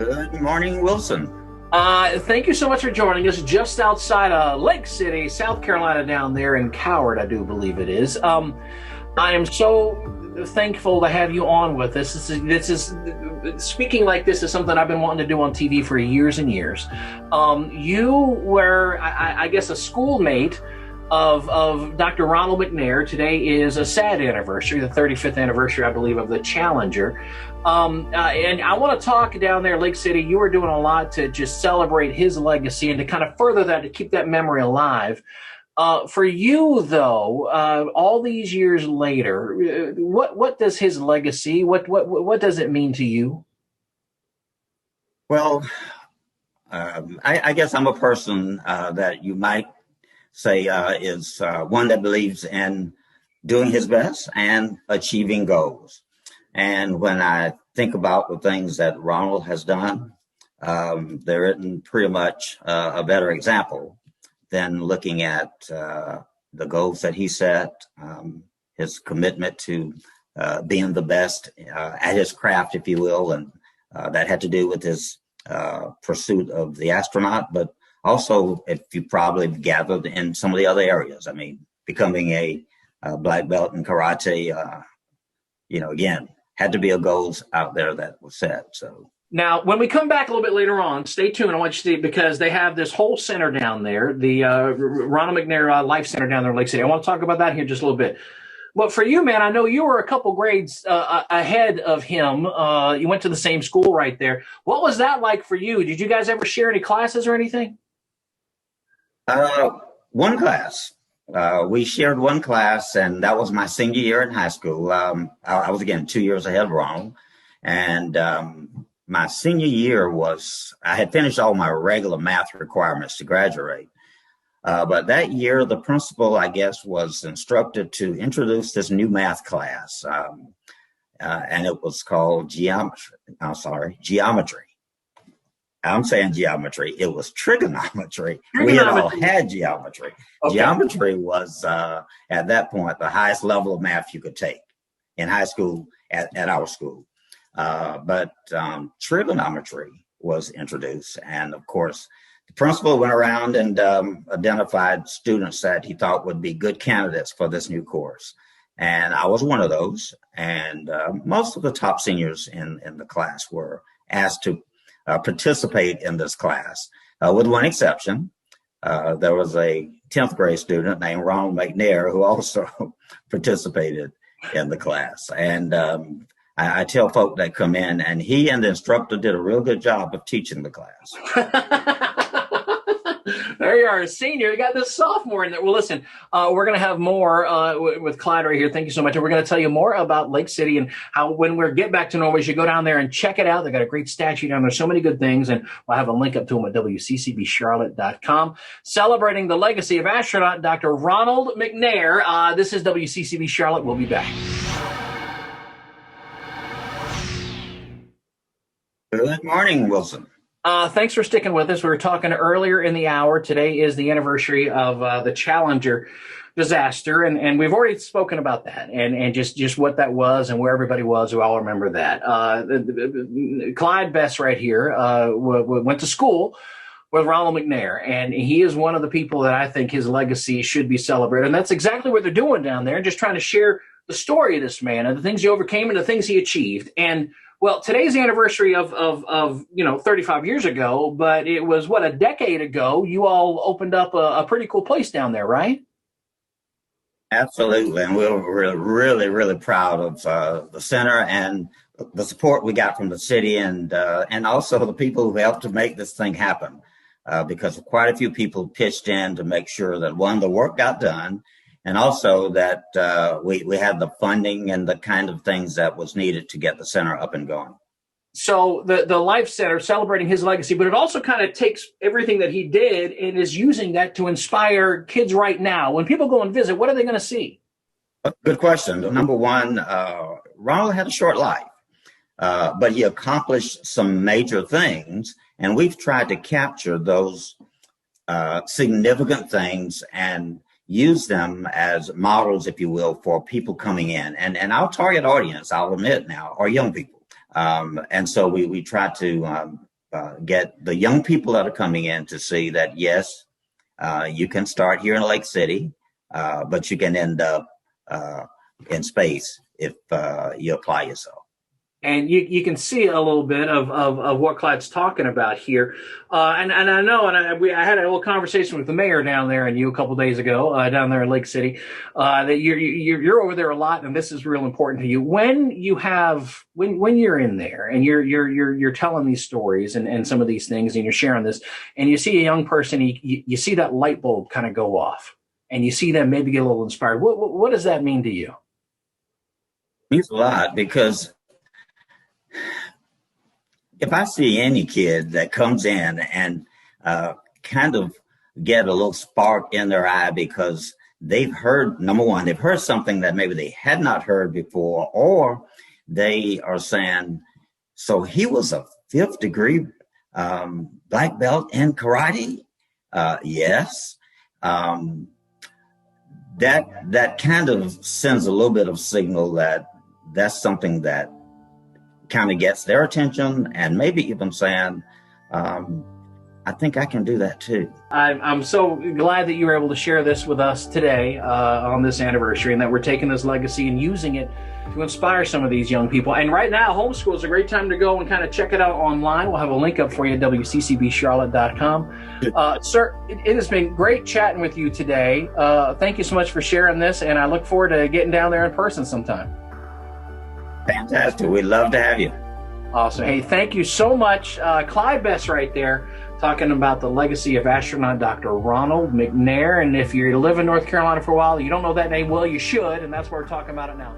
Good morning, Wilson. Thank you so much for joining us just outside of Lake City, South Carolina, down there in Coward, I do believe it is. I am so thankful to have you on with us. This is speaking like this is something I've been wanting to do on TV for years and years. You were, I guess, a schoolmate of Dr. Ronald McNair. Today is a sad anniversary, the 35th anniversary, I believe, of the Challenger. And I want to talk down there, Lake City. You were doing a lot to just celebrate his legacy and to kind of further that, to keep that memory alive. For you, though, all these years later, what does his legacy, what does it mean to you? Well, I guess I'm a person that you might say is one that believes in doing his best and achieving goals. And when I think about the things that Ronald has done, there isn't pretty much a better example than looking at the goals that he set, his commitment to being the best at his craft, if you will, and that had to do with his pursuit of the astronaut, but also, if you probably gathered in some of the other areas. I mean, becoming a black belt in karate, again, had to be a goals out there that was set. So now, when we come back a little bit later on, stay tuned. I want you to see, because they have this whole center down there, the Ronald McNair Life Center down there in Lake City. I want to talk about that here just a little bit. But for you, man, I know you were a couple grades ahead of him. You went to the same school right there. What was that like for you? Did you guys ever share any classes or anything? One class. We shared one class, and that was my senior year in high school. I was, again, 2 years ahead of Ronald. And my senior year I had finished all my regular math requirements to graduate. But that year, the principal, I guess, was instructed to introduce this new math class. And it was called geometry. I'm saying geometry. It was trigonometry. We had all had geometry. Okay. Geometry was, at that point, the highest level of math you could take in high school at our school. But trigonometry was introduced. And, of course, the principal went around and identified students that he thought would be good candidates for this new course. And I was one of those. And most of the top seniors in the class were asked to participate in this class, with one exception. There was a 10th grade student named Ronald McNair who also participated in the class. And I tell folk that come in, and he and the instructor did a real good job of teaching the class. There you are, a senior. You got this sophomore in there. Well, listen, we're going to have more with Clyde right here. Thank you so much. And we're going to tell you more about Lake City and how, when we get back to Norway, you should go down there and check it out. They got a great statue down there. So many good things. And we'll have a link up to them at WCCBCharlotte.com. Celebrating the legacy of astronaut Dr. Ronald McNair. This is WCCB Charlotte. We'll be back. Good morning, Wilson. Thanks for sticking with us. We were talking earlier in the hour. Today is the anniversary of the Challenger disaster, and we've already spoken about that and just what that was and where everybody was. We all remember that. Clyde Bess right here went to school with Ronald McNair, and he is one of the people that I think his legacy should be celebrated. And that's exactly what they're doing down there, just trying to share the story of this man and the things he overcame and the things he achieved. And well, today's the anniversary of 35 years ago, but it was, a decade ago, you all opened up a pretty cool place down there, right? Absolutely. And we're really, really proud of the center and the support we got from the city and also the people who helped to make this thing happen, because quite a few people pitched in to make sure that, one, the work got done, and also that we had the funding and the kind of things that was needed to get the center up and going. So the Life Center, celebrating his legacy, but it also kind of takes everything that he did and is using that to inspire kids right now. When people go and visit, what are they going to see? Good question. Number one, Ronald had a short life, but he accomplished some major things, and we've tried to capture those significant things and use them as models, if you will, for people coming in. And our target audience, I'll admit now, are young people. And so we try to get the young people that are coming in to see that, yes, you can start here in Lake City, but you can end up in space if you apply yourself. And you can see a little bit of what Clyde's talking about here, and I know, and I had a little conversation with the mayor down there and you a couple days ago down there in Lake City, that you're over there a lot, and this is real important to you. When you're in there and you're telling these stories and some of these things, and you're sharing this, and you see a young person, you see that light bulb kind of go off, and you see them maybe get a little inspired. What does that mean to you? It means a lot, because if I see any kid that comes in and kind of get a little spark in their eye because they've heard, number one, they've heard something that maybe they had not heard before, or they are saying, so he was a 5th degree black belt in karate? Yes. That kind of sends a little bit of signal that that's something that kind of gets their attention, and maybe even saying, I think I can do that too. I'm so glad that you were able to share this with us today on this anniversary, and that we're taking this legacy and using it to inspire some of these young people. And right now, homeschool is a great time to go and kind of check it out online. We'll have a link up for you at WCCBCharlotte.com. Sir, it has been great chatting with you today. Thank you so much for sharing this, and I look forward to getting down there in person sometime. Fantastic. We'd love to have you. Awesome. Hey, thank you so much. Clyde Bess right there talking about the legacy of astronaut Dr. Ronald McNair. And if you live in North Carolina for a while, you don't know that name, well, you should. And that's why we're talking about it now.